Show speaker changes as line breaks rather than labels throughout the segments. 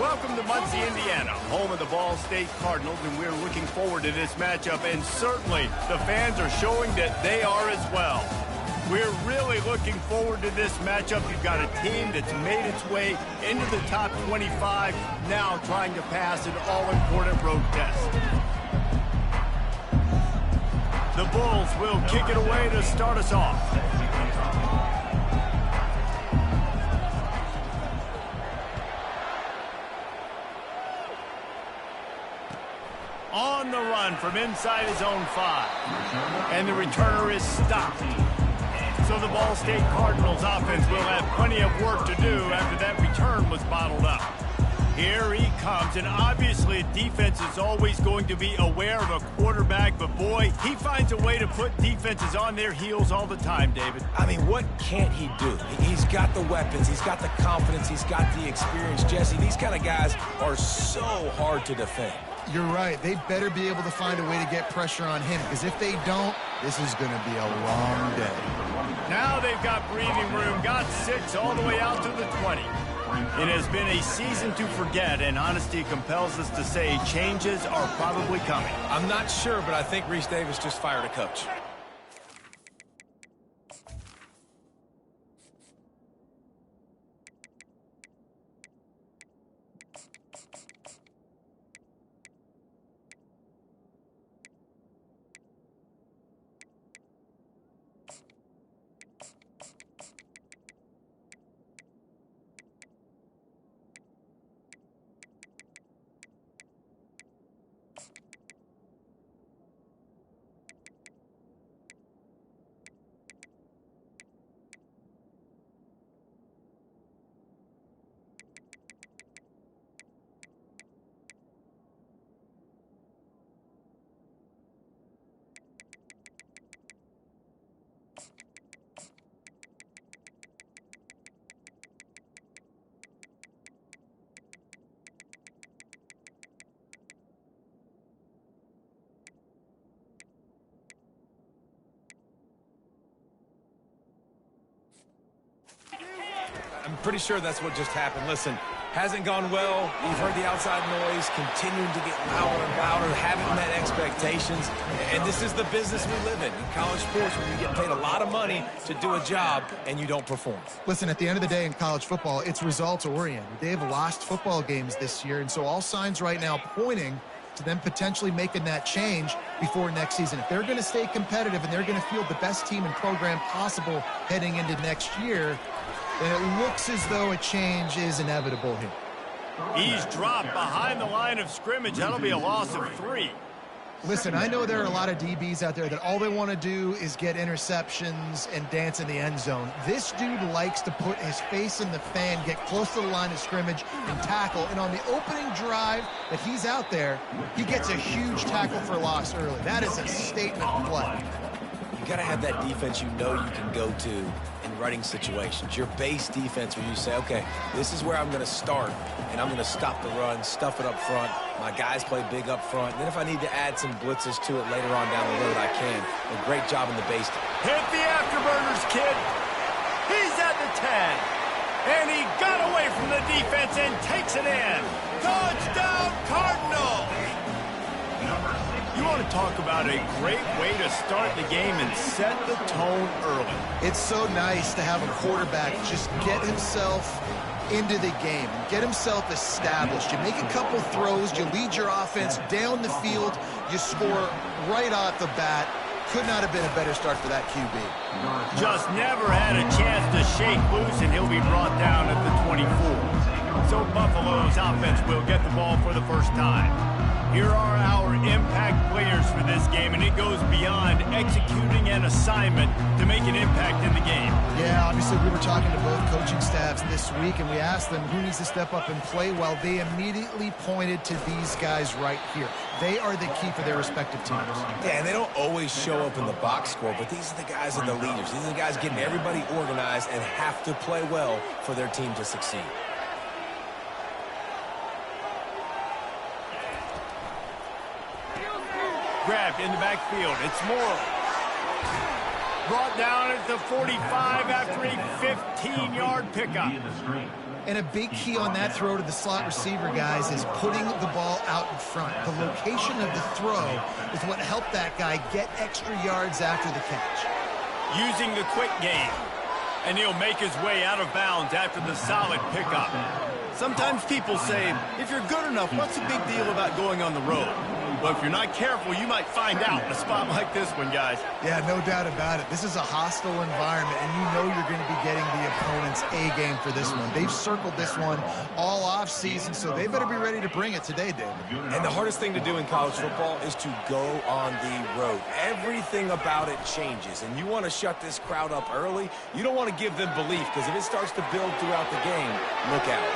Welcome to Muncie, Indiana, home of the Ball State Cardinals, and we're looking forward to this matchup, and certainly the fans are showing that they are as well. We're really looking forward to this matchup. You've got a team that's made its way into the top 25, now trying to pass an all-important road test. The Bulls will kick it away to start us off. On the run from inside his own 5. And the returner is stopped. So the Ball State Cardinals offense will have plenty of work to do after that return was bottled up. Here he comes, and obviously defense is always going to be aware of a quarterback, but boy, he finds a way to put defenses on their heels all the time, David.
I mean, what can't he do? He's got the weapons, he's got the confidence, he's got the experience. Jesse, these kind of guys are so hard to defend.
You're right. They better be able to find a way to get pressure on him, because if they don't, this is going to be a long day.
Now they've got breathing room, got 6 all the way out to the 20. It has been a season to forget, and honesty compels us to say changes are probably coming.
I'm not sure, but I think Reese Davis just fired a coach. I'm pretty sure that's what just happened. Listen, hasn't gone well. You've heard the outside noise, continuing to get louder and louder, haven't met expectations. And this is the business we live in college sports, where you get paid a lot of money to do a job and you don't perform.
Listen, at the end of the day in college football, it's results-oriented. They have lost football games this year, and so all signs right now pointing to them potentially making that change before next season. If they're going to stay competitive and they're going to field the best team and program possible heading into next year, then it looks as though a change is inevitable here.
He's dropped behind the line of scrimmage. That'll be a loss of 3.
Listen, I know there are a lot of DBs out there that all they want to do is get interceptions and dance in the end zone. This dude likes to put his face in the fan, get close to the line of scrimmage, and tackle. And on the opening drive that he's out there, he gets a huge tackle for loss early. That is a statement play.
You got to have that defense you know you can go to in running situations. Your base defense where you say, okay, this is where I'm going to start, and I'm going to stop the run, stuff it up front. My guys play big up front. And then if I need to add some blitzes to it later on down the road, I can. A great job in the base.
Hit the afterburners, kid. He's at the 10. And he got away from the defense and takes it in. Touchdown, Cardinals! You want to talk about a great way to start the game and set the tone early.
It's so nice to have a quarterback just get himself into the game and get himself established. You make a couple throws, you lead your offense down the field, you score right off the bat. Could not have been a better start for that QB.
Just never had a chance to shake loose, and he'll be brought down at the 24. So Buffalo's offense will get the ball for the first time. Here are our impact players for this game, and it goes beyond executing an assignment to make an impact in the game.
Yeah, obviously we were talking to both coaching staffs this week, and we asked them who needs to step up and play well. They immediately pointed to these guys right here. They are the key for their respective teams.
Yeah, and they don't always show up in the box score, but these are the guys that are the leaders. These are the guys getting everybody organized and have to play well for their team to succeed.
Grabbed in the backfield. It's Morley. Brought down at the 45 after a 15-yard pickup.
And a big key on that throw to the slot receiver, guys, is putting the ball out in front. The location of the throw is what helped that guy get extra yards after the catch.
Using the quick game. And he'll make his way out of bounds after the solid pickup. Sometimes people say, if you're good enough, what's the big deal about going on the road? Well, if you're not careful, you might find out in a spot like this one, guys.
Yeah, no doubt about it. This is a hostile environment, and you know you're going to be getting the opponent's A game for this one. They've circled this one all off season, so they better be ready to bring it today, David.
And the hardest thing to do in college football is to go on the road. Everything about it changes, and you want to shut this crowd up early. You don't want to give them belief, because if it starts to build throughout the game, look out.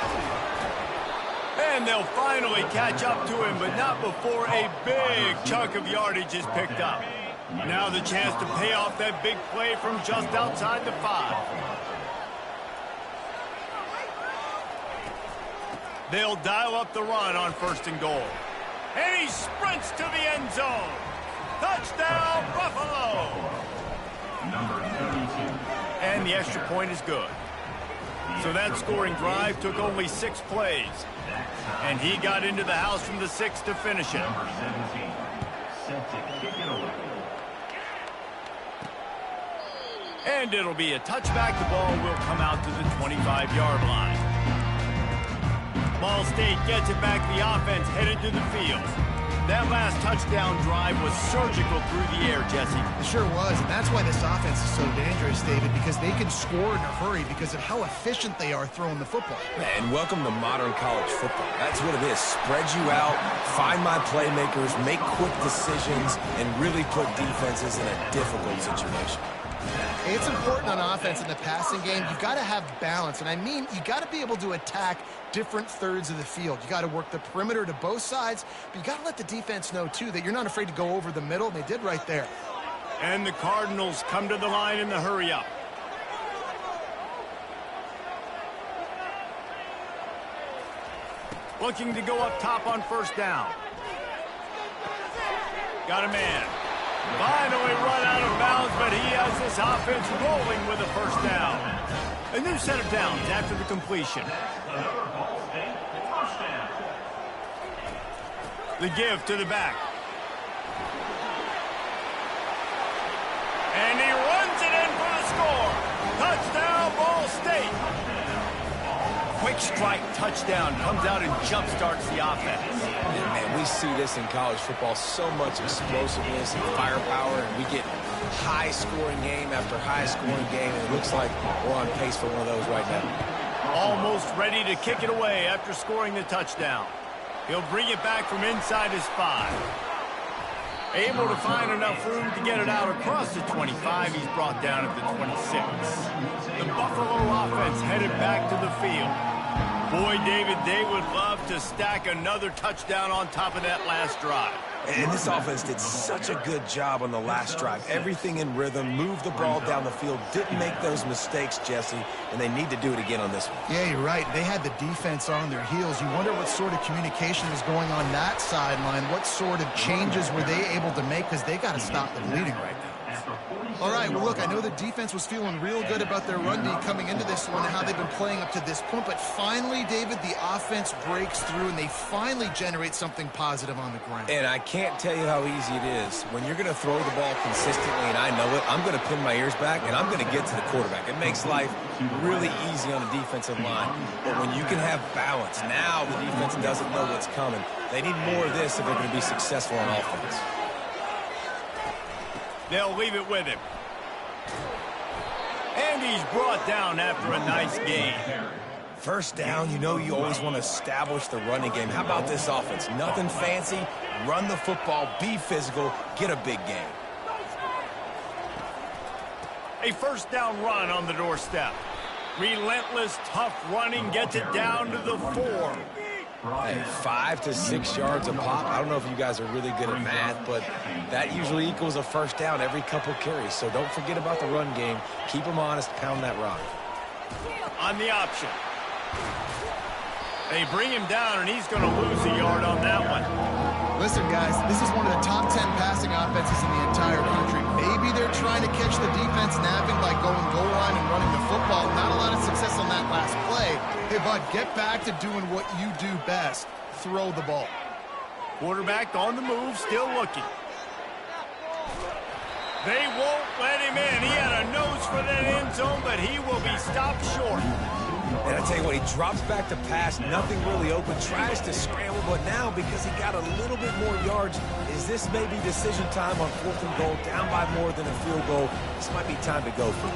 And they'll finally catch up to him, but not before a big chunk of yardage is picked up. Now the chance to pay off that big play from just outside the 5. They'll dial up the run on 1st and goal. And he sprints to the end zone. Touchdown, Buffalo! And the extra point is good. So that scoring drive took only 6 plays. And he got into the house from the 6 to finish it. And it'll be a touchback. The ball will come out to the 25-yard line. Ball State gets it back. The offense headed to the field. That last touchdown drive was surgical through the air, Jesse.
It sure was, and that's why this offense is so dangerous, David, because they can score in a hurry because of how efficient they are throwing the football.
And welcome to modern college football. That's what it is. Spread you out, find my playmakers, make quick decisions, and really put defenses in a difficult situation.
It's important on offense in the passing game. You've got to have balance, and I mean you got to be able to attack different thirds of the field. You got to work the perimeter to both sides, but you got to let the defense know, too, that you're not afraid to go over the middle, and they did right there.
And the Cardinals come to the line in the hurry-up. Looking to go up top on 1st down. Got a man. Finally run out of bounds, but he has this offense rolling with a 1st down. A new set of downs after the completion. The give to the back. And he runs it in for the score. Touchdown, Ball State. Quick strike touchdown comes out and jump-starts the offense.
Man, we see this in college football, so much explosiveness and firepower, and we get high-scoring game after high-scoring game, and it looks like we're on pace for one of those right now.
Almost ready to kick it away after scoring the touchdown. He'll bring it back from inside his 5. Able to find enough room to get it out across the 25. He's brought down at the 26. The Buffalo offense headed back to the field. Boy, David, they would love to stack another touchdown on top of that last drive.
And this offense did such a good job on the last drive. Everything in rhythm, moved the ball down the field, didn't make those mistakes, Jesse, and they need to do it again on this one.
Yeah, you're right. They had the defense on their heels. You wonder what sort of communication was going on that sideline. What sort of changes were they able to make, because they got to stop the bleeding right now. All right, well, look, I know the defense was feeling real good about their run D coming into this one and how they've been playing up to this point, but finally, David, the offense breaks through and they finally generate something positive on the ground.
And I can't tell you how easy it is. When you're going to throw the ball consistently, and I know it, I'm going to pin my ears back, and I'm going to get to the quarterback. It makes life really easy on the defensive line. But when you can have balance, now the defense doesn't know what's coming. They need more of this if they're going to be successful on offense.
They'll leave it with him. And he's brought down after a nice gain.
First down, you know you always want to establish the running game. How about this offense? Nothing fancy. Run the football, be physical, get a big gain.
A 1st down run on the doorstep. Relentless, tough running gets it down to the 4.
Hey, 5 to 6 yards a pop. I don't know if you guys are really good at math, but that usually equals a 1st down every couple carries. So don't forget about the run game. Keep them honest, pound that rock.
On the option. They bring him down, and he's going to lose a yard on that one.
Listen, guys, this is one of the top 10 passing offenses in the entire country. Maybe they're trying to catch the defense napping by going goal line and running the football. Not a lot of success on that last play. Hey, bud, get back to doing what you do best. Throw the ball.
Quarterback on the move, still looking. They won't let him in. He had a nose for that end zone, but he will be stopped short.
And I tell you what, he drops back to pass, nothing really open, tries to scramble, but now because he got a little bit more yards, is this maybe decision time on 4th and goal, down by more than a field goal? This might be time to go for it.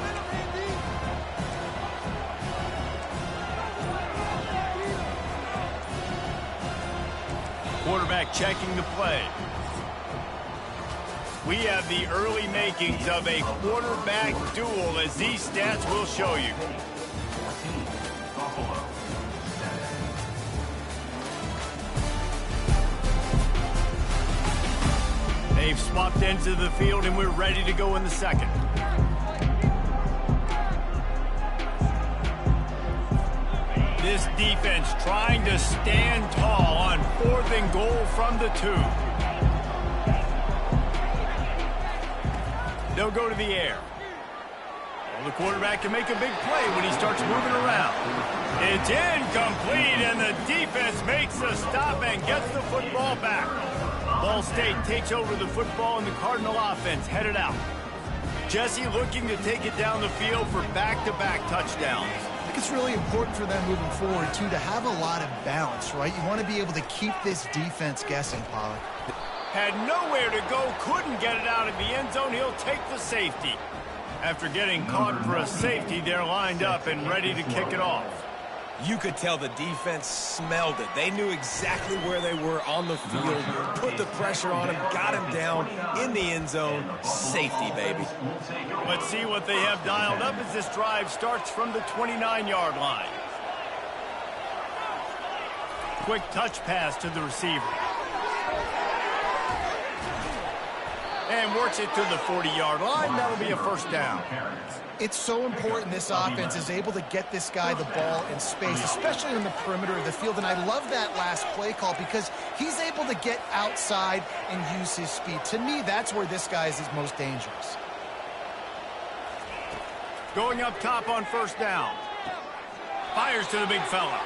Quarterback checking the play. We have the early makings of a quarterback duel, as these stats will show you. They've swapped ends of the field, and we're ready to go in the second. This defense trying to stand tall on 4th and goal from the 2. They'll go to the air. Well, the quarterback can make a big play when he starts moving around. It's incomplete, and the defense makes the stop and gets the football back. Ball State takes over the football, and the Cardinal offense headed out. Jesse looking to take it down the field for back-to-back touchdowns.
I think it's really important for them moving forward, too, to have a lot of balance, right? You want to be able to keep this defense guessing, Pollard.
Had nowhere to go, couldn't get it out of the end zone. He'll take the safety. After getting caught for a safety, they're lined up and ready to kick it off.
You could tell the defense smelled it. They knew exactly where they were on the field, put the pressure on him, got him down in the end zone. Safety, baby.
Let's see what they have dialed up as this drive starts from the 29-yard line. Quick touch pass to the receiver. And works it to the 40-yard line. That'll be a first down.
It's so important this offense is able to get this guy the ball in space, especially on the perimeter of the field. And I love that last play call because he's able to get outside and use his speed. To me, that's where this guy is his most dangerous.
Going up top on first down. Fires to the big fella.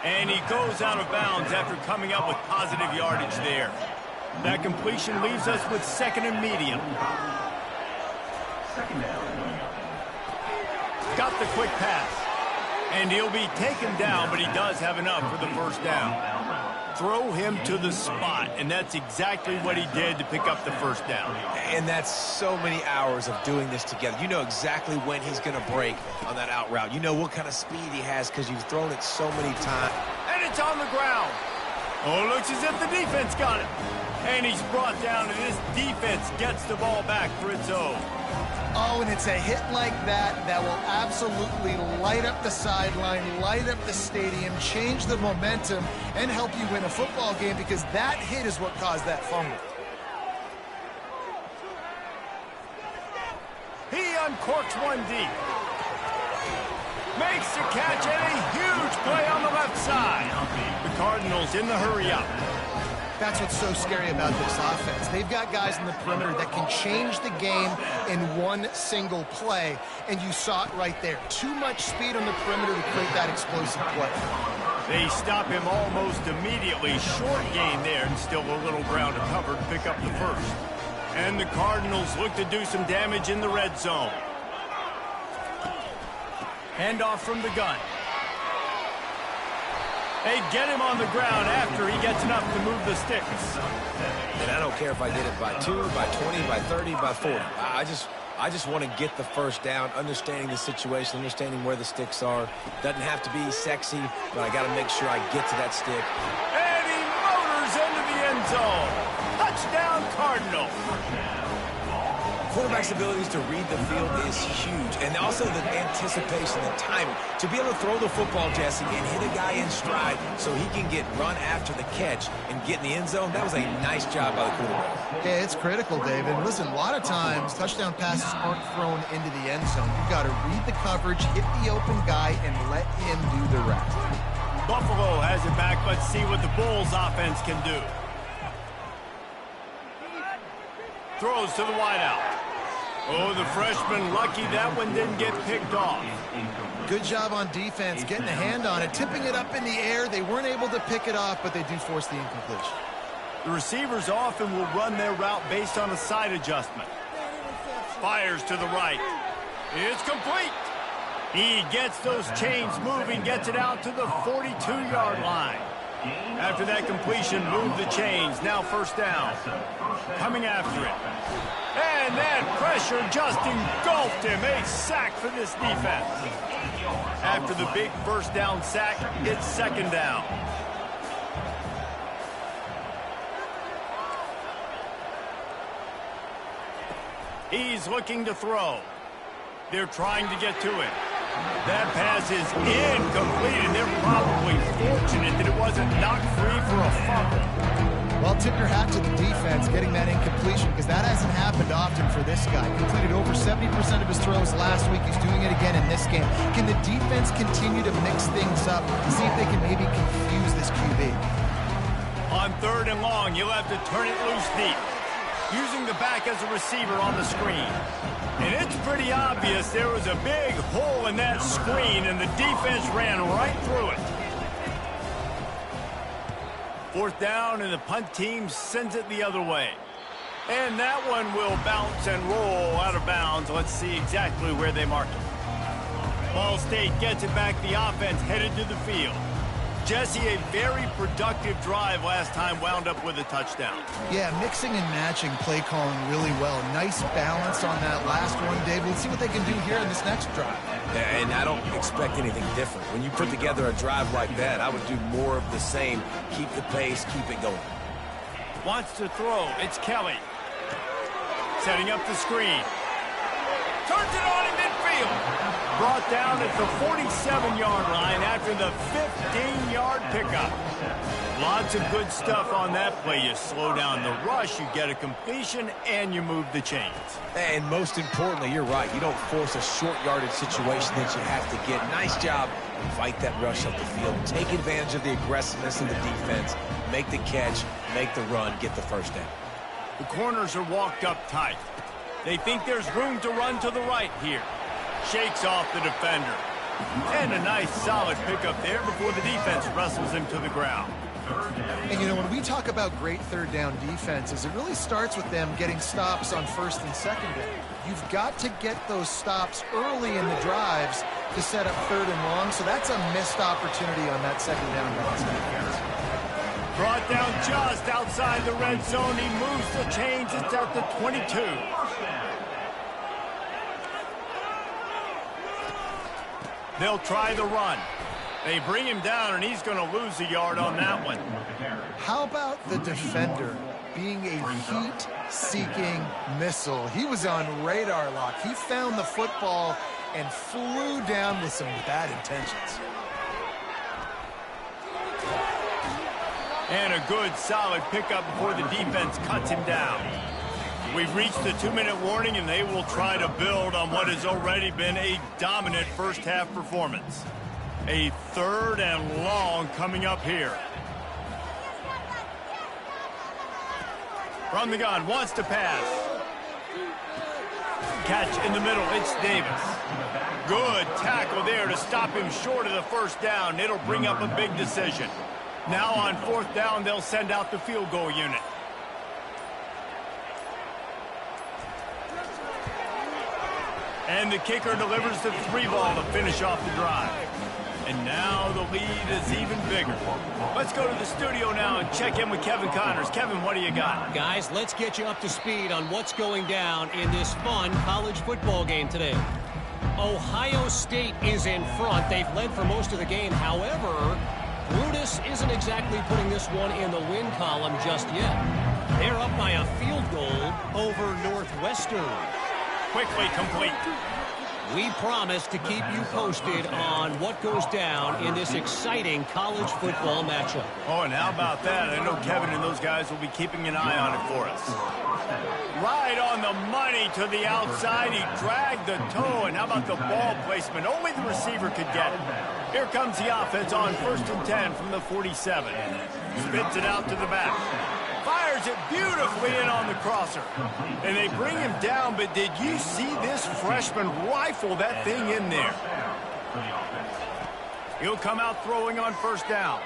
And he goes out of bounds after coming up with positive yardage there. That completion leaves us with 2nd and medium. Got the quick pass. And he'll be taken down, but he does have enough for the first down. Throw him to the spot, and that's exactly what he did to pick up the first down.
And that's so many hours of doing this together. You know exactly when he's going to break on that out route. You know what kind of speed he has because you've thrown it so many times.
And it's on the ground. Oh, looks as if the defense got it. And he's brought down, and this defense gets the ball back for its own.
Oh, and it's a hit like that will absolutely light up the sideline, light up the stadium, change the momentum, and help you win a football game because that hit is what caused that fumble.
He uncorks one deep. Makes the catch, and a huge play on the left side. The Cardinals in the hurry-up.
That's what's so scary about this offense. They've got guys in the perimeter that can change the game in one single play, and you saw it right there. Too much speed on the perimeter to create that explosive play.
They stop him almost immediately. Short gain there, and still a little ground to cover to pick up the first. And the Cardinals look to do some damage in the red zone. Handoff from the gun. They get him on the ground after he gets enough to move the sticks.
And I don't care if I did it by 2, by 20, by 30, by 40. I just want to get the first down, understanding the situation, understanding where the sticks are. Doesn't have to be sexy, but I got to make sure I get to that stick.
And he motors into the end zone. Touchdown, Cardinal.
Quarterback's abilities to read the field is huge, and also the anticipation, the timing. To be able to throw the football, Jesse, and hit a guy in stride so he can get run after the catch and get in the end zone, that was a nice job by the quarterback.
Yeah, it's critical, David. Listen, a lot of times touchdown passes aren't thrown into the end zone. You've got to read the coverage, hit the open guy, and let him do the rest.
Buffalo has it back. Let's see what the Bulls offense can do. Throws to the wideout. Oh, the freshman lucky that one didn't get picked off.
Good job on defense, getting a hand on it, tipping it up in the air. They weren't able to pick it off, but they do force the incompletion.
The receivers often will run their route based on a side adjustment. Fires to the right. It's complete. He gets those chains moving, gets it out to the 42-yard line. After that completion, move the chains. Now first down. Coming after it. And that pressure just engulfed him. A sack for this defense. After the big first down sack, it's second down. He's looking to throw. They're trying to get to it. That pass is incomplete, and they're probably fortunate that it wasn't knocked free for a fumble.
Well, tip your hat to the defense getting that incompletion, because that hasn't happened often for this guy. Completed over 70% of his throws last week. He's doing it again in this game. Can the defense continue to mix things up and see if they can maybe confuse this QB?
On third and long, you'll have to turn it loose deep, using the back as a receiver on the screen. And it's pretty obvious there was a big hole in that screen, and the defense ran right through it. Fourth down, and the punt team sends it the other way. And that one will bounce and roll out of bounds. Let's see exactly where they mark it. Ball State gets it back. The offense headed to the field. Jesse, a very productive drive last time, wound up with a touchdown.
Yeah, mixing and matching play calling really well. Nice balance on that last one, Dave. Let's see what they can do here in this next drive.
Yeah, and I don't expect anything different. When you put together a drive like that, I would do more of the same. Keep the pace, keep it going.
Wants to throw. It's Kelly. Setting up the screen. Turns it on in midfield. Brought down at the 47-yard line after the 15-yard pickup. Lots of good stuff on that play. You slow down the rush, you get a completion, and you move the chains.
And most importantly, you're right. You don't force a short yardage situation that you have to get. Nice job. Fight that rush up the field. Take advantage of the aggressiveness of the defense. Make the catch, make the run, get the first down.
The corners are walked up tight. They think there's room to run to the right here. Shakes off the defender. And a nice solid pickup there before the defense wrestles him to the ground.
And, you know, when we talk about great third down defenses, it really starts with them getting stops on first and second down. You've got to get those stops early in the drives to set up third and long, so that's a missed opportunity on that second down defense.
Brought down just outside the red zone. He moves the chains. It's at the 22. They'll try the run. They bring him down, and he's going to lose a yard on that one.
How about the defender being a heat-seeking missile? He was on radar lock. He found the football and flew down with some bad intentions.
And a good, solid pickup before the defense cuts him down. We've reached the 2-minute warning, and they will try to build on what has already been a dominant first-half performance. A third and long coming up here. From the gun, wants to pass. Catch in the middle, it's Davis. Good tackle there to stop him short of the first down. It'll bring up a big decision. Now on fourth down, they'll send out the field goal unit. And the kicker delivers the 3-ball to finish off the drive. And now the lead is even bigger. Let's go to the studio now and check in with Kevin Connors. Kevin, what do you got?
Guys, let's get you up to speed on what's going down in this fun college football game today. Ohio State is in front. They've led for most of the game. However, Brutus isn't exactly putting this one in the win column just yet. They're up by a field goal over Northwestern.
Quickly complete.
We promise to keep you posted on what goes down in this exciting college football matchup.
Oh, and how about that? I know Kevin and those guys will be keeping an eye on it for us. Right on the money to the outside. He dragged the toe. And how about the ball placement? Only the receiver could get it. Here comes the offense on 1st and 10 from the 47. Spits it out to the back. Fires it beautifully in on the crosser. And they bring him down, but did you see this freshman rifle that thing in there? He'll come out throwing on first down,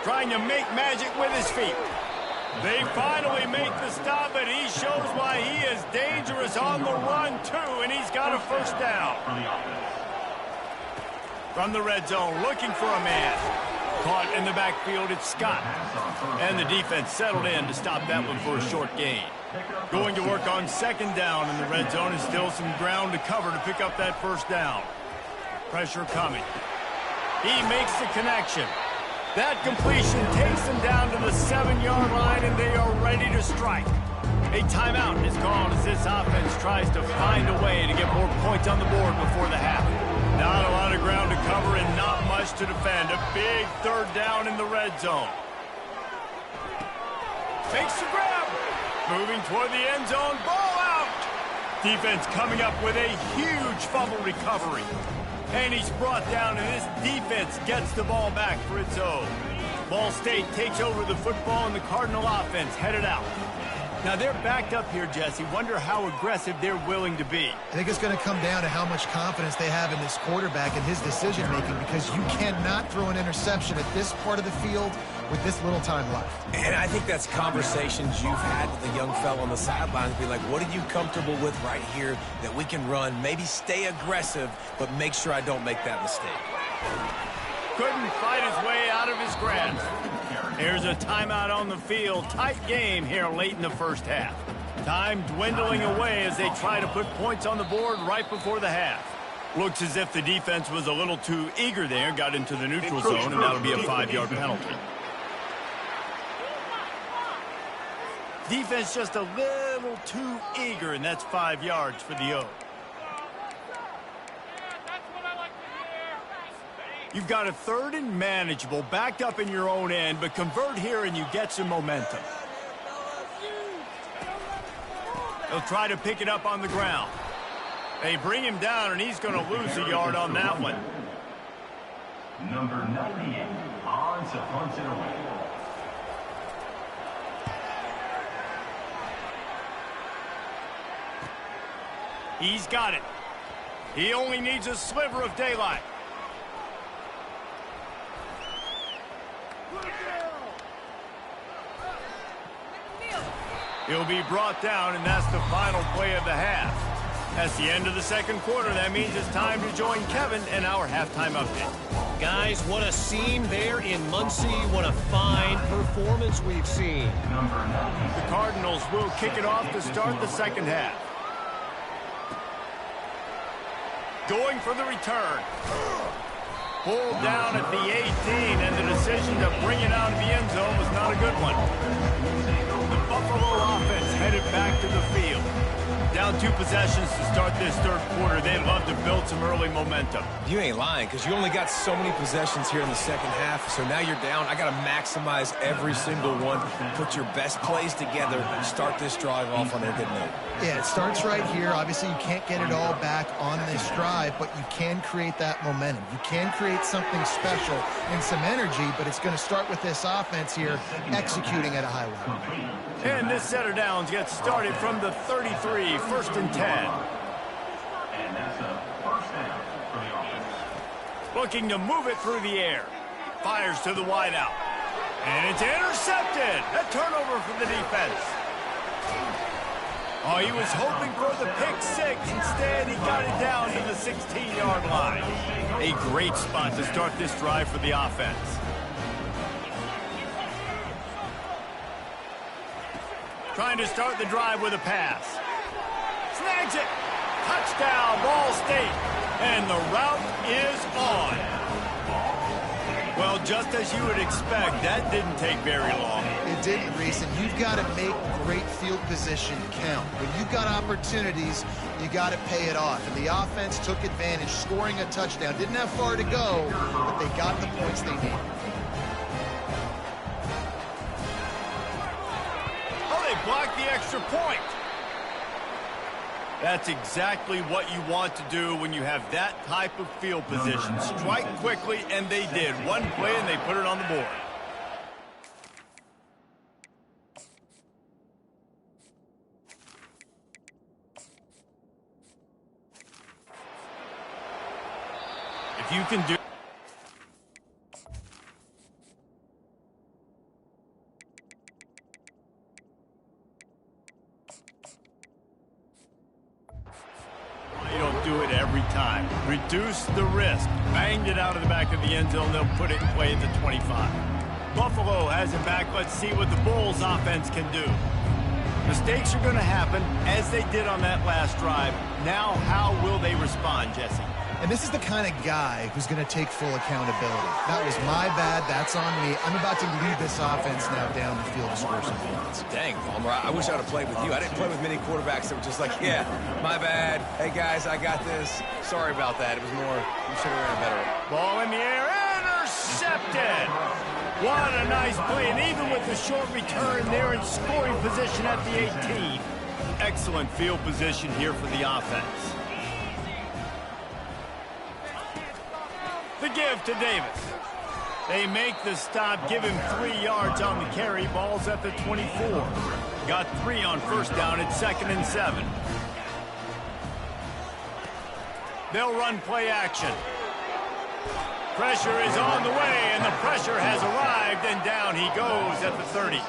trying to make magic with his feet. They finally make the stop, but he shows why he is dangerous on the run, too, and he's got a first down. From the red zone, looking for a man. Caught in the backfield, it's Scott. And the defense settled in to stop that one for a short gain. Going to work on second down in the red zone, and still some ground to cover to pick up that first down. Pressure coming. He makes the connection. That completion takes them down to the 7-yard line, and they are ready to strike. A timeout is called as this offense tries to find a way to get more points on the board before the half. Not a lot of ground to cover and not much to defend. A big third down in the red zone. Makes the grab. Moving toward the end zone. Ball out. Defense coming up with a huge fumble recovery. And he's brought down, and this defense gets the ball back for its own. Ball State takes over the football, and the Cardinal offense headed out. Now, they're backed up here, Jesse. Wonder how aggressive they're willing to be.
I think it's going to come down to how much confidence they have in this quarterback and his decision-making, because you cannot throw an interception at this part of the field with this little time left.
And I think that's conversations you've had with a young fellow on the sidelines. Be like, what are you comfortable with right here that we can run? Maybe stay aggressive, but make sure I don't make that mistake.
Couldn't fight his way out of his grasp. Here's a timeout on the field. Tight game here late in the first half. Time dwindling away as they try to put points on the board right before the half. Looks as if the defense was a little too eager there, got into the neutral zone, and that'll be a 5-yard penalty. Defense just a little too eager, and that's 5 yards for the O. You've got a third and manageable, backed up in your own end, but convert here and you get some momentum. They'll try to pick it up on the ground. They bring him down, and he's going to lose a yard on that one.
Number 98, Hans Hunter.
He's got it. He only needs a sliver of daylight. He'll be brought down, and that's the final play of the half. That's the end of the second quarter. That means it's time to join Kevin and our halftime update.
Guys, what a scene there in Muncie. What a fine performance we've seen.
The Cardinals will kick it off to start the second half. Going for the return. Pulled down at the 18, and the decision to bring it out of the end zone was not a good one. The Buffalo offense headed back to the field. Down 2 possessions to start this third quarter. They'd love to build some early momentum.
You ain't lying, because you only got so many possessions here in the second half, so now you're down. I got to maximize every single one, put your best plays together, start this drive off on a good note.
Yeah, it starts right here. Obviously, you can't get it all back on this drive, but you can create that momentum. You can create something special and some energy, but it's going to start with this offense here executing at a high level.
And this set of downs gets started from the 33, 1st and 10.
And that's a first down for the offense.
Looking to move it through the air. Fires to the wideout. And it's intercepted. A turnover for the defense. Oh, he was hoping for the pick six. Instead, he got it down to the 16-yard line. A great spot to start this drive for the offense. Trying to start the drive with a pass. Snags it. Touchdown, Ball State. And the route is on. Well, just as you would expect, that didn't take very long.
It didn't, Reese, and you've got to make great field position count. When you've got opportunities, you got to pay it off. And the offense took advantage, scoring a touchdown. Didn't have far to go, but they got the points they needed.
Oh, they blocked the extra point. That's exactly what you want to do when you have that type of field position. Strike quickly, and they did. One play, and they put it on the board. If you can do... You don't do it every time. Reduce the risk. Banged it out of the back of the end zone. They'll put it away at the 25. Buffalo has him back. Let's see what the Bulls offense can do. Mistakes are going to happen, as they did on that last drive. Now, how will they respond, Jesse?
And this is the kind of guy who's going to take full accountability. That was my bad. That's on me. I'm about to lead this offense now down the field to score some points.
Dang, Palmer, I wish I would have played with you. I didn't play with many quarterbacks that were just like, yeah, my bad. Hey, guys, I got this. Sorry about that. It was more, you should have ran a better.
Ball in the air, intercepted. What a nice play, and even with the short return, they're in scoring position at the 18. Excellent field position here for the offense. The give to Davis. They make the stop, give him 3 yards on the carry. Ball's at the 24. Got 3 on first down at 2nd and 7. They'll run play action. Pressure is on the way, and the pressure has arrived, and down he goes at the 30.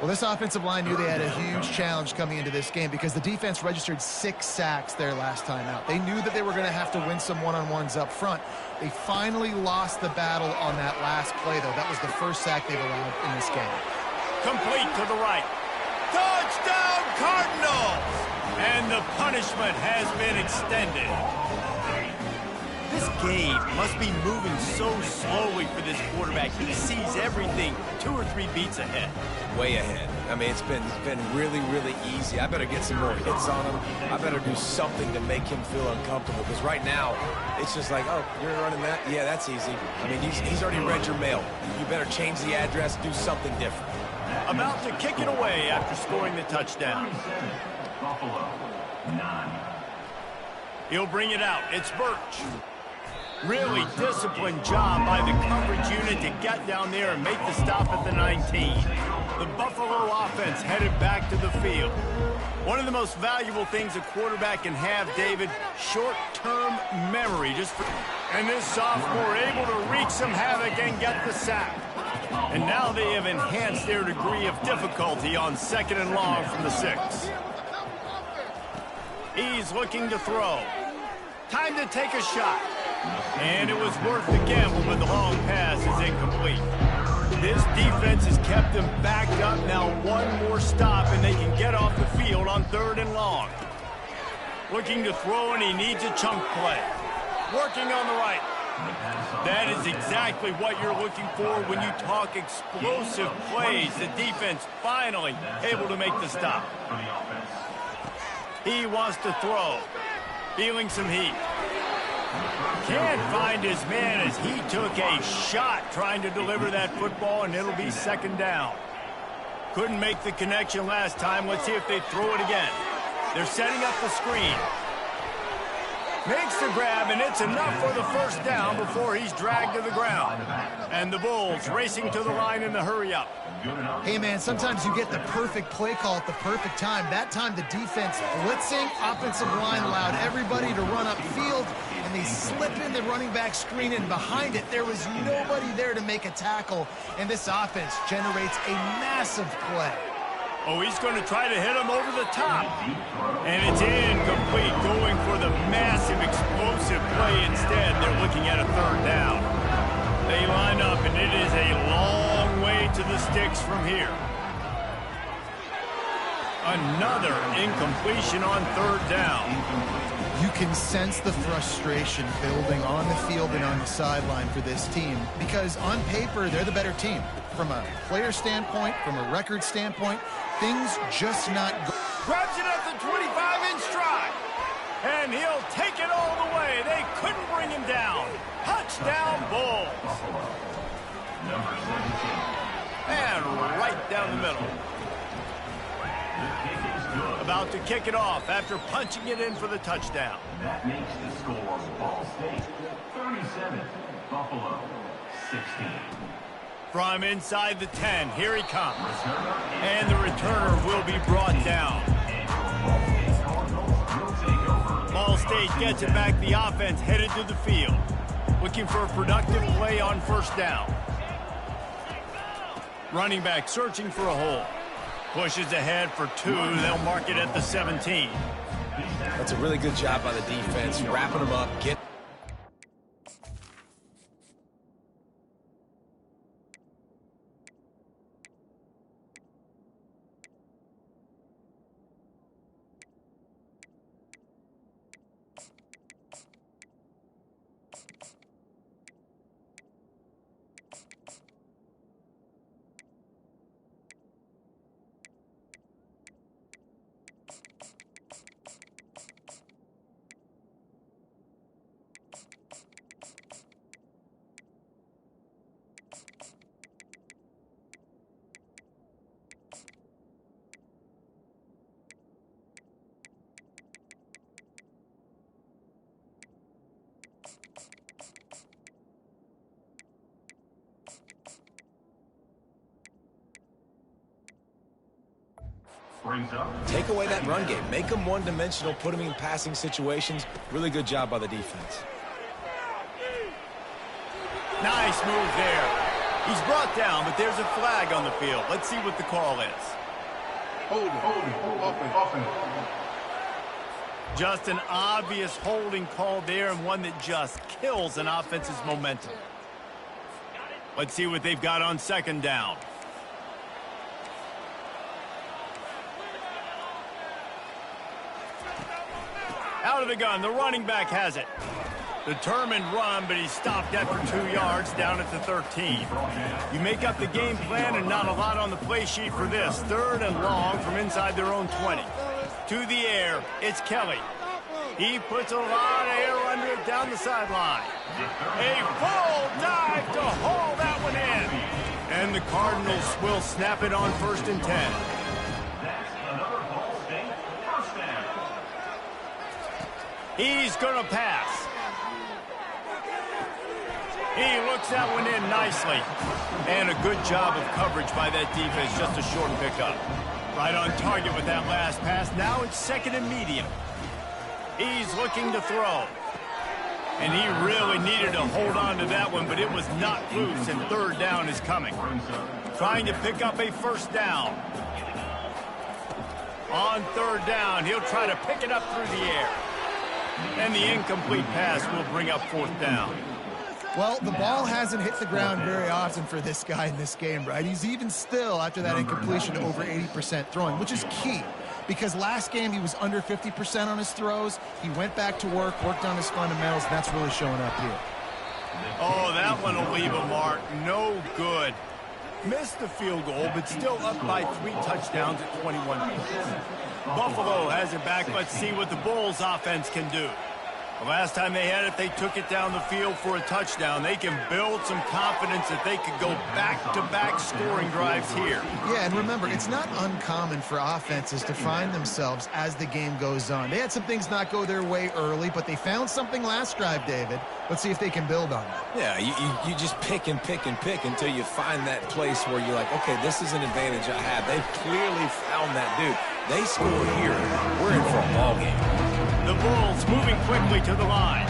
Well, this offensive line knew they had a huge challenge coming into this game because the defense registered 6 sacks their last time out. They knew that they were going to have to win some one-on-ones up front. They finally lost the battle on that last play, though. That was the first sack they've allowed in this game.
Complete to the right. Touchdown, Cardinals! And the punishment has been extended. This game must be moving so slowly for this quarterback. He sees everything 2 or 3 beats ahead.
Way ahead. I mean, it's been really, really easy. I better get some more hits on him. I better do something to make him feel uncomfortable, because right now, it's just like, oh, you're running that? Yeah, that's easy. I mean, he's already read your mail. You better change the address, do something different.
About to kick it away after scoring the touchdown.
Buffalo, 9.
He'll bring it out. It's Birch. Really disciplined job by the coverage unit to get down there and make the stop at the 19. The Buffalo offense headed back to the field. One of the most valuable things a quarterback can have, David, short-term memory. And this sophomore able to wreak some havoc and get the sack. And now they have enhanced their degree of difficulty on 2nd and long from the 6. He's looking to throw. Time to take a shot. And it was worth the gamble, but the long pass is incomplete. This defense has kept them backed up. Now one more stop, and they can get off the field on 3rd and long. Looking to throw, and he needs a chunk play. Working on the right. That is exactly what you're looking for when you talk explosive plays. The defense finally able to make the stop. He wants to throw. Feeling some heat. Can't find his man as he took a shot trying to deliver that football, and it'll be 2nd down. Couldn't make the connection last time. Let's see if they throw it again. They're setting up the screen. Makes the grab, and it's enough for the 1st down before he's dragged to the ground. And the Bulls racing to the line in the hurry-up.
Hey, man, sometimes you get the perfect play call at the perfect time. That time the defense blitzing, offensive line allowed everybody to run upfield, and they slip in the running back screen, and behind it there was nobody there to make a tackle, and this offense generates a massive play.
Oh, he's going to try to hit him over the top. And it's incomplete, going for the massive explosive play instead. They're looking at a 3rd down. They line up, and it is a long way to the sticks from here. Another incompletion on 3rd down.
You can sense the frustration building on the field and on the sideline for this team, because on paper, they're the better team. From a player standpoint, from a record standpoint, things just not go.
Grabs it at the 25 in stride. And he'll take it all the way. They couldn't bring him down. Touchdown, Bulls.
Number 17.
And right down the middle.
The kick is good.
About to kick it off after punching it in for the touchdown.
That makes the score Ball State 37, Buffalo 16.
From inside the 10, here he comes. And the returner will be brought down. Ball State gets it back. The offense headed to the field. looking for a productive play on first down. Running back searching for a hole. Pushes ahead for 2. They'll mark it at the 17.
That's a really good job by the defense, wrapping them up, get. Take away that run game. Make them one-dimensional, put them in passing situations. Really good job by the defense.
Nice move there. He's brought down, but there's a flag on the field. Let's see what the call is.
Holding.
Just an obvious holding call there, and one that just kills an offense's momentum. Let's see what they've got on second down. Out of the gun, the running back has it. Determined run, but he's stopped after 2 yards down at the 13. You make up the game plan and not a lot on the play sheet for this. 3rd and long from inside their own 20. To the air, it's Kelly. He puts a lot of air under it down the sideline. A full dive to haul that one in. And the Cardinals will snap it on 1st and 10.
That's another Ball State first down.
He's going to pass. He looks that one in nicely. And a good job of coverage by that defense. Just a short pickup. Right on target with that last pass. Now it's 2nd and medium. He's looking to throw. And he really needed to hold on to that one, but it was not loose, and 3rd down is coming. Trying to pick up a 1st down. On 3rd down, he'll try to pick it up through the air. And the incomplete pass will bring up 4th down.
Well, the ball hasn't hit the ground very often for this guy in this game, right? He's even still, after that incompletion, over 80% throwing, which is key. Because last game he was under 50% on his throws. He went back to work, worked on his fundamentals, and that's really showing up here.
Oh, that one will leave a mark. No good. Missed the field goal, but still up by 3 touchdowns at 21 points. Buffalo has it back. Let's see what the Bulls offense can do. The last time they had it, they took it down the field for a touchdown. They can build some confidence that they could go back-to-back scoring drives here.
Yeah, and remember, it's not uncommon for offenses to find themselves as the game goes on. They had some things not go their way early, but they found something last drive, David. Let's see if they can build on it.
Yeah, you just pick and pick and pick until you find that place where you're like, okay, this is an advantage I have. They've clearly found that dude. They score here. We're in for a ball game.
The Bulls moving quickly to the line.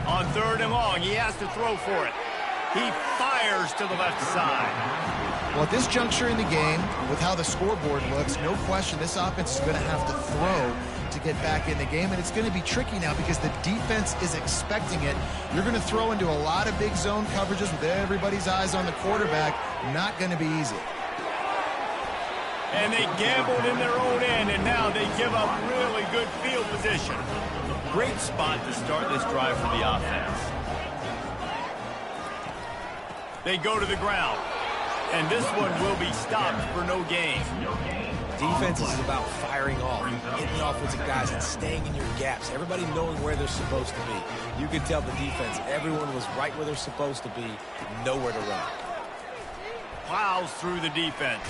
On 3rd and long, he has to throw for it. He fires to the left side.
Well, at this juncture in the game, with how the scoreboard looks, no question this offense is going to have to throw to get back in the game, and it's going to be tricky now because the defense is expecting it. You're going to throw into a lot of big zone coverages with everybody's eyes on the quarterback. Not going to be easy.
And they gambled in their own end, and now they give up really good field position. Great spot to start this drive for the offense. They go to the ground, and this one will be stopped for no gain.
Defense is about firing off, hitting the offensive guys, and staying in your gaps. Everybody knowing where they're supposed to be. You could tell the defense, everyone was right where they're supposed to be, nowhere to run.
Plows through the defense.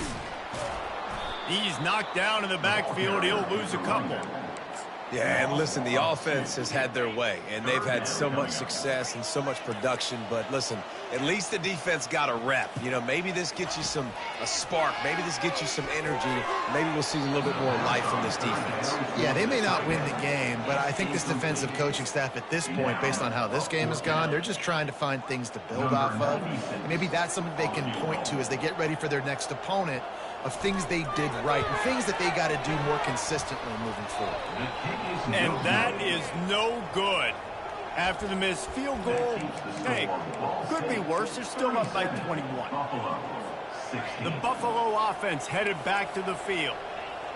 He's knocked down in the backfield. He'll lose a couple.
Yeah, and listen, the offense has had their way, and they've had so much success and so much production. But listen, at least the defense got a rep. You know, maybe this gets you a spark. Maybe this gets you some energy. Maybe we'll see a little bit more life from this defense.
Yeah, they may not win the game, but I think this defensive coaching staff at this point, based on how this game has gone, they're just trying to find things to build off of. And maybe that's something they can point to as they get ready for their next opponent, of things they did right and things that they got to do more consistently moving forward.
And that is no good. After the missed field goal, hey, could be worse. They're still up by 21. The Buffalo offense headed back to the field.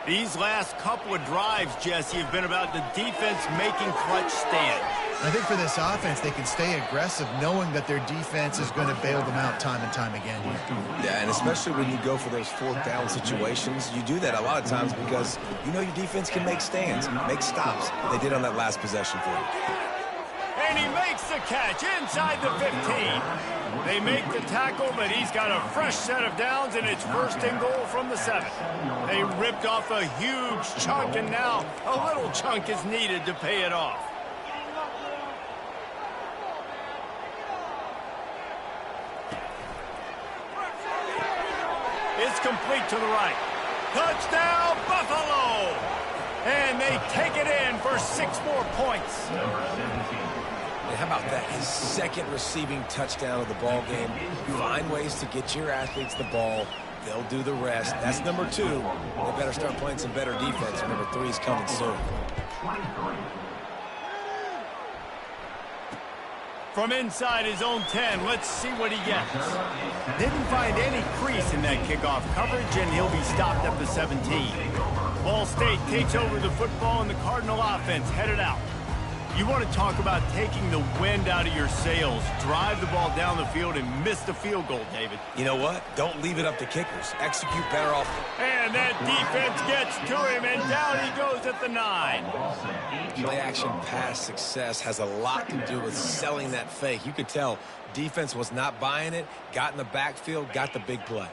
These last couple of drives, Jesse, have been about the defense making clutch stands.
I think for this offense, they can stay aggressive knowing that their defense is going to bail them out time and time again here.
Yeah, and especially when you go for those fourth down situations, you do that a lot of times because you know your defense can make stands, make stops. They did on that last possession for you.
And he makes the catch inside the 15. They make the tackle, but he's got a fresh set of downs, and it's first and goal from the 7. They ripped off a huge chunk, and now a little chunk is needed to pay it off. It's complete to the right. Touchdown, Buffalo! And they take it in for 6 more points.
How about that? His second receiving touchdown of the ball game. Find ways to get your athletes the ball. They'll do the rest. That's number 2. They better start playing some better defense. Number 3 is coming soon.
From inside his own 10, let's see what he gets. Didn't find any crease in that kickoff coverage, and he'll be stopped at the 17. Ball State takes over the football, and the Cardinal offense headed out. You want to talk about taking the wind out of your sails. Drive the ball down the field and miss the field goal, David.
You know what? Don't leave it up to kickers. Execute better off.
And that defense gets to him, and down he goes at the 9.
Play-action pass success has a lot to do with selling that fake. You could tell defense was not buying it, got in the backfield, got the big play.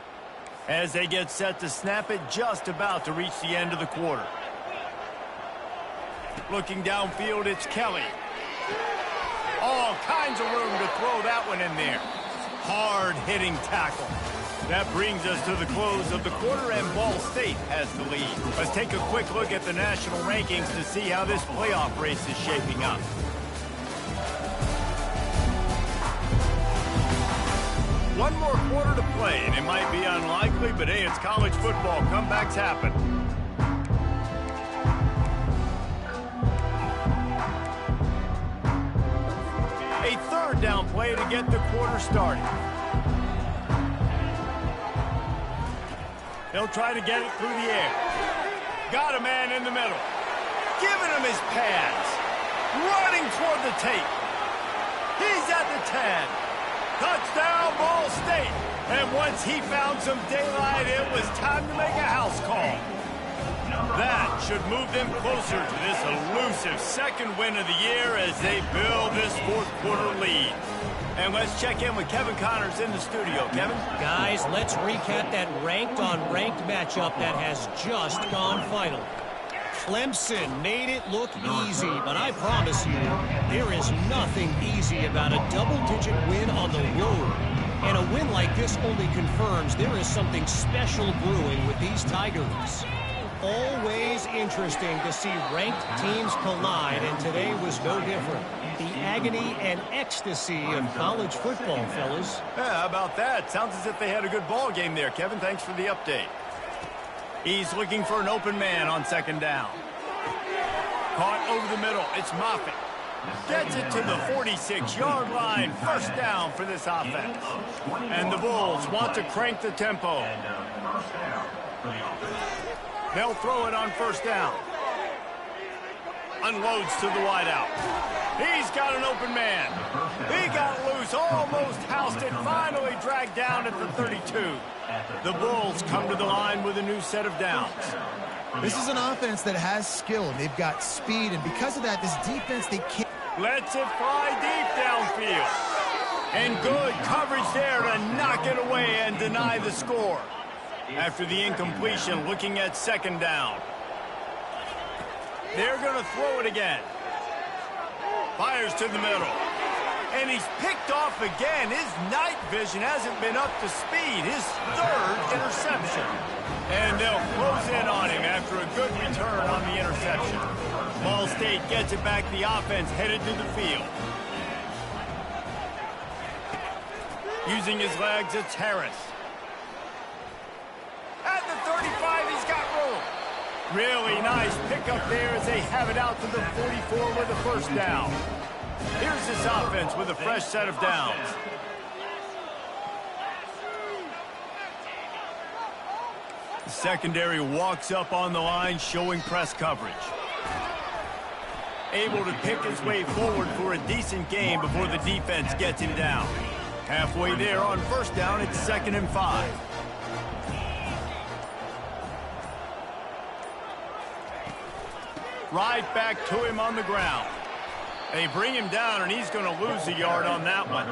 As they get set to snap it, just about to reach the end of the quarter. Looking downfield, it's Kelly. All kinds of room to throw that one in there. Hard-hitting tackle. That brings us to the close of the quarter, and Ball State has the lead. Let's take a quick look at the national rankings to see how this playoff race is shaping up. One more quarter to play, and it might be unlikely, but hey, it's college football. Comebacks happen. A third down play to get the quarter started. They'll try to get it through the air. Got a man in the middle. Giving him his pads. Running toward the tape. He's at the 10. Touchdown, Ball State. And once he found some daylight, it was time to make a house call. That should move them closer to this elusive second win of the year as they build this fourth quarter lead. And let's check in with Kevin Connors in the studio. Kevin?
Guys, let's recap that ranked-on-ranked matchup that has just gone final. Clemson made it look easy, but I promise you, there is nothing easy about a double-digit win on the road. And a win like this only confirms there is something special brewing with these Tigers. Always interesting to see ranked teams collide, and today was no different. The agony and ecstasy of college football, fellas.
Yeah, how about that? Sounds as if they had a good ball game there. Kevin, thanks for the update. He's looking for an open man on second down. Caught over the middle. It's Moffitt. Gets it to the 46-yard line. First down for this offense. And the Bulls want to crank the tempo. They'll throw it on first down. Unloads to the wideout. He's got an open man. He got loose, almost housed it, finally dragged down at the 32. The Bulls come to the line with a new set of downs.
This is an offense that has skill, and they've got speed, and because of that, this defense, they can't.
Lets it fly deep downfield. And good coverage there to knock it away and deny the score. After the incompletion, looking at second down. They're going to throw it again. Fires to the middle. And he's picked off again. His night vision hasn't been up to speed. His third interception. And they'll close in on him after a good return on the interception. Ball State gets it back. The offense headed to the field. Using his legs, it's Harris. At the 35, he's got room. Really nice pickup there as they have it out to the 44 with a first down. Here's this offense with a fresh set of downs. The secondary walks up on the line, showing press coverage. Able to pick his way forward for a decent gain before the defense gets him down. Halfway there on first down, it's 2nd and 5. Right back to him on the ground. They bring him down, and he's going to lose a yard on that one.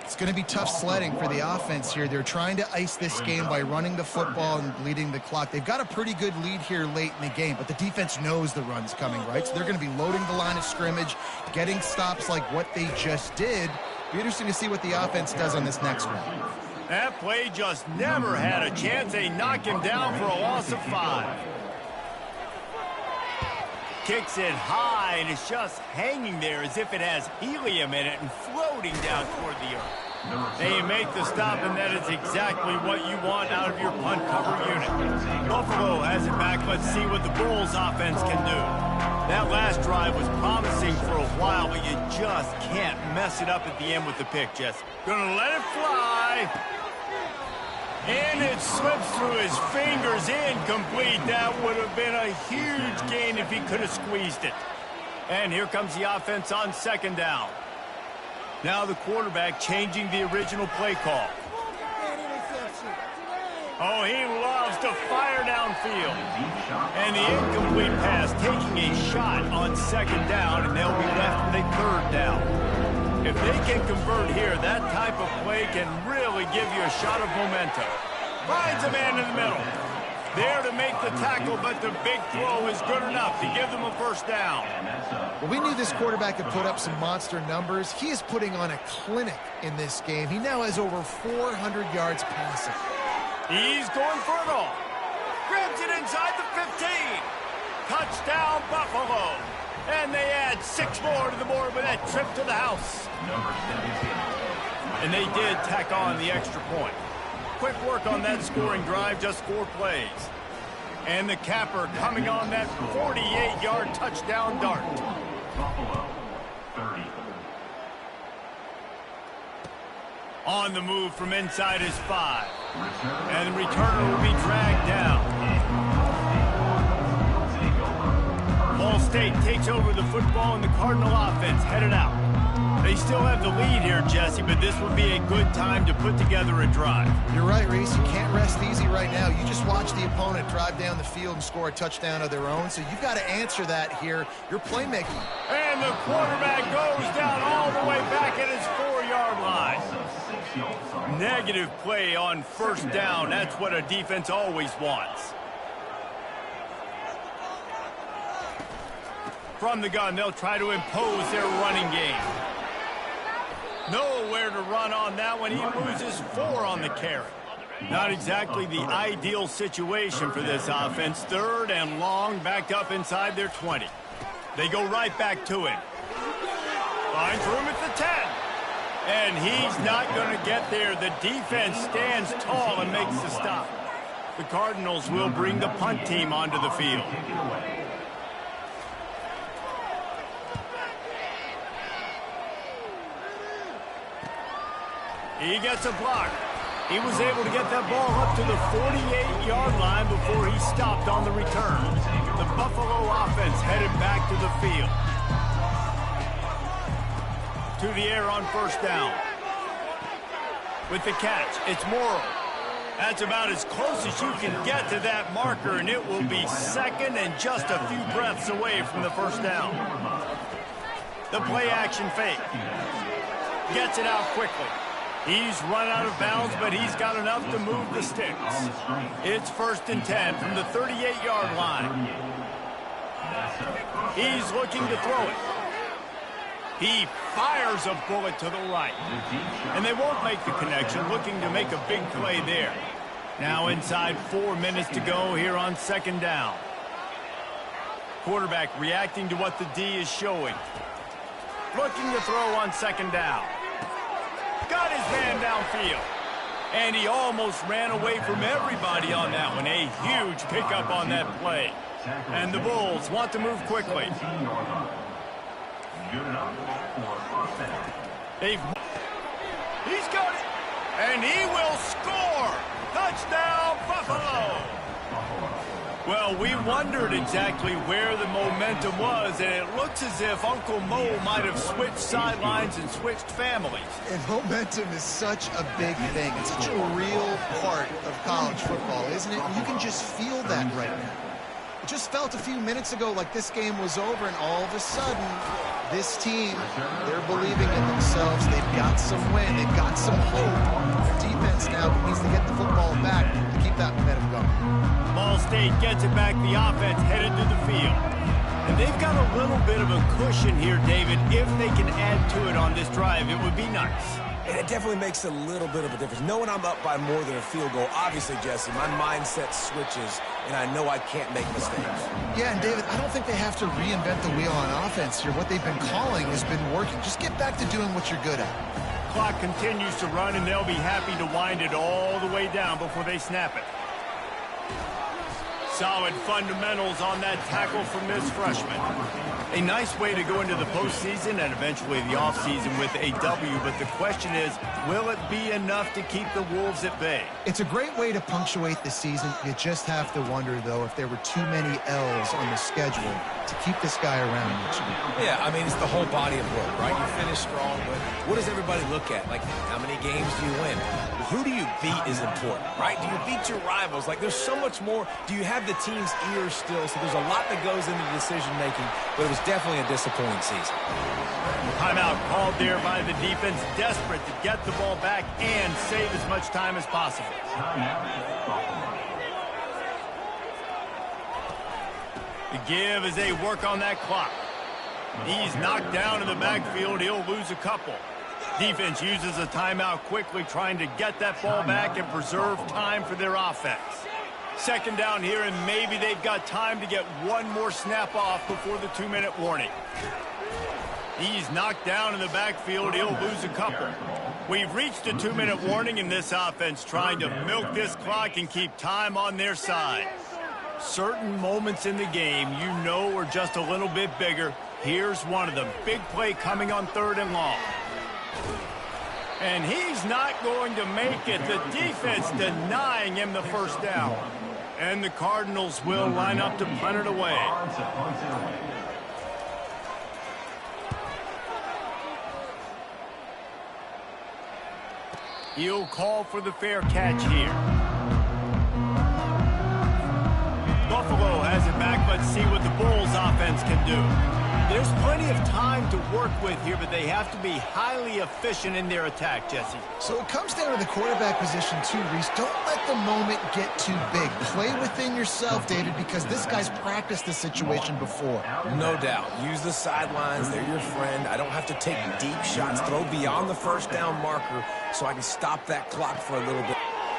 It's going to be tough sledding for the offense here. They're trying to ice this game by running the football and bleeding the clock. They've got a pretty good lead here late in the game, but the defense knows the run's coming, right? So they're going to be loading the line of scrimmage, getting stops like what they just did. Be interesting to see what the offense does on this next one.
That play just never had a chance. They knock him down for a loss of 5. Kicks it high, and it's just hanging there as if it has helium in it and floating down toward the earth. They make the stop, and that is exactly what you want out of your punt cover unit. Buffalo has it back. Let's see what the Bulls offense can do. That last drive was promising for a while, but you just can't mess it up at the end with the pick, Jesse. Gonna let it fly. And it slips through his fingers, incomplete. That would have been a huge gain if he could have squeezed it. And here comes the offense on 2nd down. Now the quarterback changing the original play call. Oh, he loves to fire downfield. And the incomplete pass taking a shot on 2nd down, and they'll be left with a 3rd down. If they can convert here, that type of play can really give you a shot of momentum. Finds a man in the middle. There to make the tackle, but the big throw is good enough to give them a first down.
Well, we knew this quarterback could put up some monster numbers. He is putting on a clinic in this game. He now has over 400 yards passing.
He's going for it all. Grabs it inside the 15. Touchdown, Buffalo. And they add 6 more to the board with that trip to the house. And they did tack on the extra point. Quick work on that scoring drive, just 4 plays. And the capper coming on that 48-yard touchdown dart.
Buffalo, 30.
On the move from inside his 5. And the returner will be dragged down. Ball State takes over the football, and the Cardinal offense headed out. They still have the lead here, Jesse, but this would be a good time to put together a drive.
You're right, Reese. You can't rest easy right now. You just watch the opponent drive down the field and score a touchdown of their own, so you've got to answer that here. You're playmaking.
And the quarterback goes down all the way back at his 4-yard line. Negative play on first down. That's what a defense always wants. From the gun, they'll try to impose their running game. Nowhere to run on that one. He loses 4 on the carry. Not exactly the ideal situation for this offense. 3rd and long, backed up inside their 20. They go right back to him. Finds room at the 10. And he's not going to get there. The defense stands tall and makes the stop. The Cardinals will bring the punt team onto the field. He gets a block. He was able to get that ball up to the 48-yard line before he stopped on the return. The Buffalo offense headed back to the field. To the air on first down. With the catch, it's Morrow. That's about as close as you can get to that marker, and it will be 2nd and just a few breaths away from the first down. The play action fake. Gets it out quickly. He's run out of bounds, but he's got enough to move the sticks. It's 1st and 10 from the 38-yard line. He's looking to throw it. He fires a bullet to the right. And they won't make the connection, looking to make a big play there. Now inside 4 minutes to go here on second down. Quarterback reacting to what the D is showing. Looking to throw on second down. Got his man downfield. And he almost ran away from everybody on that one. A huge pickup on that play. And the Bulls want to move quickly. He's got it. And he will score. Touchdown, Buffalo. Well, we wondered exactly where the momentum was, and it looks as if Uncle Mo might have switched sidelines and switched families.
And momentum is such a big thing. It's such a real part of college football, isn't it? You can just feel that right now. It just felt a few minutes ago like this game was over, and all of a sudden, this team, they're believing in themselves. They've got some win. They've got some hope. Their defense now needs to get the football back to keep that momentum going.
Ball State gets it back. The offense headed to the field. And they've got a little bit of a cushion here, David. If they can add to it on this drive, it would be nice.
And it definitely makes a little bit of a difference. Knowing I'm up by more than a field goal, obviously, Jesse, my mindset switches, and I know I can't make mistakes.
Yeah, and David, I don't think they have to reinvent the wheel on offense here. What they've been calling has been working. Just get back to doing what you're good at.
Clock continues to run, and they'll be happy to wind it all the way down before they snap it. Solid fundamentals on that tackle from this freshman. A nice way to go into the postseason and eventually the offseason with a W, but the question is, will it be enough to keep the Wolves at bay?
It's a great way to punctuate the season. You just have to wonder, though, if there were too many L's on the schedule to keep this guy around next year.
Yeah, I mean, it's the whole body of work, right? You finish strong, but what does everybody look at? Like, how many games do you win? Who do you beat is important, right? Do you beat your rivals? Like, there's so much more. Do you have the team's ears still? So there's a lot that goes into decision-making, but it was definitely a disappointing season.
Timeout called there by the defense, desperate to get the ball back and save as much time as possible. The give as they work on that clock. He's knocked down in the backfield. He'll lose a couple. Defense uses a timeout quickly, trying to get that ball back and preserve time for their offense. Second down here, and maybe they've got time to get one more snap off before the 2-minute warning. He's knocked down in the backfield. He'll lose a couple. We've reached a 2-minute warning, and this offense trying to milk this clock and keep time on their side. Certain moments in the game you know are just a little bit bigger. Here's one of them. Big play coming on 3rd and long. And he's not going to make it. The defense denying him the first down. And the Cardinals will line up to punt it away. He'll call for the fair catch here. Buffalo has it back. Let's see what the Bulls offense can do. There's plenty of time to work with here, but they have to be highly efficient in their attack, Jesse.
So it comes down to the quarterback position too, Reese. Don't let the moment get too big. Play within yourself, David, because this guy's practiced the situation before.
No doubt. Use the sidelines. They're your friend. I don't have to take deep shots. Throw beyond the first down marker so I can stop that clock for a little bit.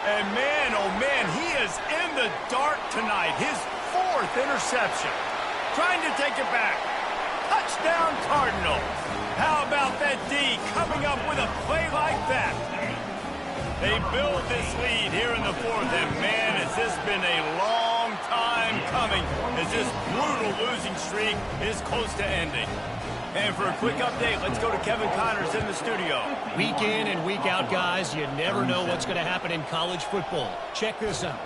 And man, oh man, he is in the dark tonight. His 4th interception. Trying to take it back. Touchdown, Cardinals. How about that D coming up with a play like that? They build this lead here in the 4th, and man, has this been a long time coming as this brutal losing streak is close to ending. And for a quick update, let's go to Kevin Connors in the studio.
Week in and week out, guys, you never know what's going to happen in college football. Check this out.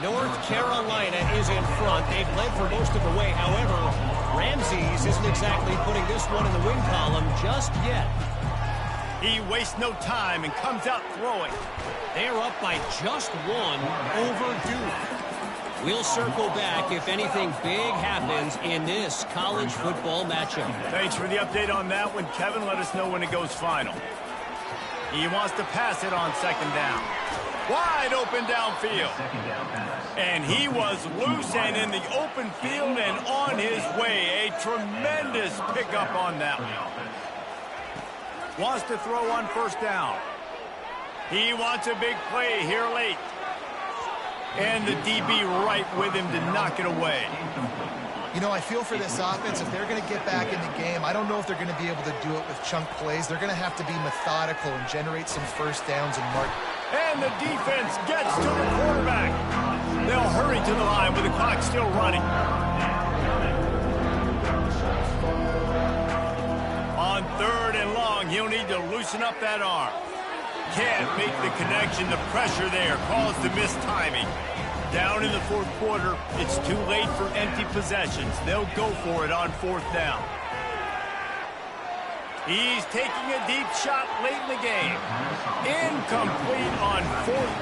North Carolina is in front. They've led for most of the way. However, Ramses isn't exactly putting this one in the win column just yet.
He wastes no time and comes out throwing.
They're up by just one over Duke. We'll circle back if anything big happens in this college football matchup.
Thanks for the update on that one, Kevin. Let us know when it goes final. He wants to pass it on 2nd down. Wide open downfield.
Second down pass.
And he was loose and in the open field and on his way. A tremendous pickup on that one. Wants to throw on first down. He wants a big play here late. And the DB right with him to knock it away.
You know, I feel for this offense, if they're going to get back in the game, I don't know if they're going to be able to do it with chunk plays. They're going to have to be methodical and generate some first downs and mark.
And the defense gets to the quarterback. They'll hurry to the line with the clock still running. On third and long, he'll need to loosen up that arm. Can't make the connection. The pressure there caused the missed timing. Down in the fourth quarter, it's too late for empty possessions. They'll go for it on fourth down. He's taking a deep shot late in the game. Incomplete on fourth down.